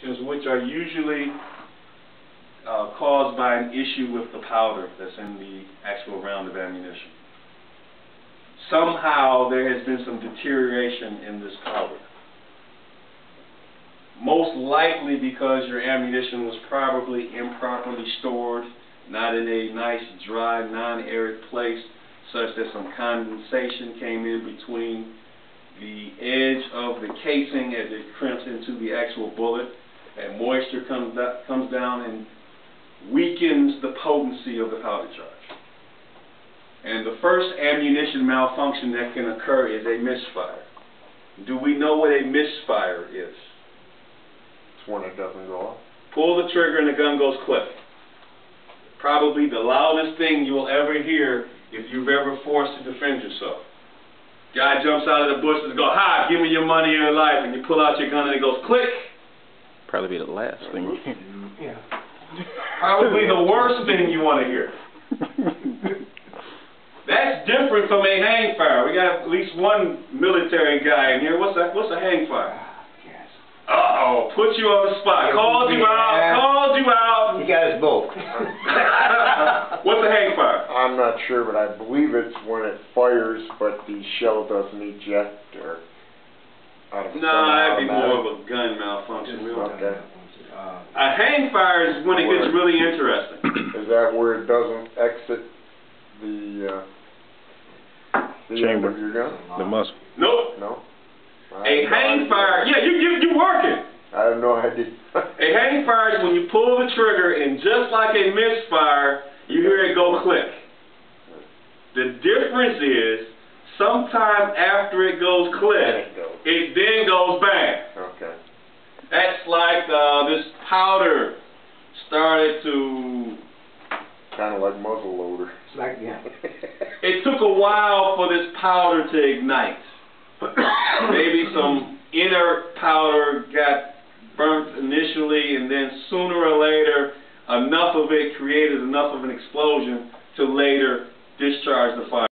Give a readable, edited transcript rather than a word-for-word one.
Which are usually caused by an issue with the powder that's in the actual round of ammunition. Somehow there has been some deterioration in this powder. Most likely because your ammunition was probably improperly stored, not in a nice, dry, non-arid place, such that some condensation came in between the edge of the casing as it crimps into the actual bullet, and moisture comes down and weakens the potency of the powder charge. And the first ammunition malfunction that can occur is a misfire. Do we know what a misfire is? It's when it doesn't go off. Pull the trigger and the gun goes click. Probably the loudest thing you'll ever hear if you've ever forced to defend yourself. Guy jumps out of the bushes and goes, "Hi, give me your money or your life," and you pull out your gun and it goes click. Probably be the last thing. Yeah. Probably the worst thing you want to hear. That's different from a hangfire. We got at least one military guy in here. What's a hangfire? Yes. Uh-oh, put you on the spot. Called you out. You got us both. What's a hangfire? I'm not sure, but I believe it's when it fires, but the shell doesn't eject or out of No, that'd be more of a gun malfunction. Really. Okay. A hangfire is when it gets really interesting. Is that where it doesn't exit the chamber end of your gun? The muzzle. Nope. No. A hangfire. Yeah, you working. I have no idea. A hangfire is when you pull the trigger and just like a misfire, you hear it go click. The difference is, sometime after it goes click, it then goes bang. Okay. That's like this powder started to... Kind of like muzzle loader. It's like, yeah. It took a while for this powder to ignite. Maybe some inert powder got burnt initially, and then sooner or later, enough of it created enough of an explosion to later discharge the fire.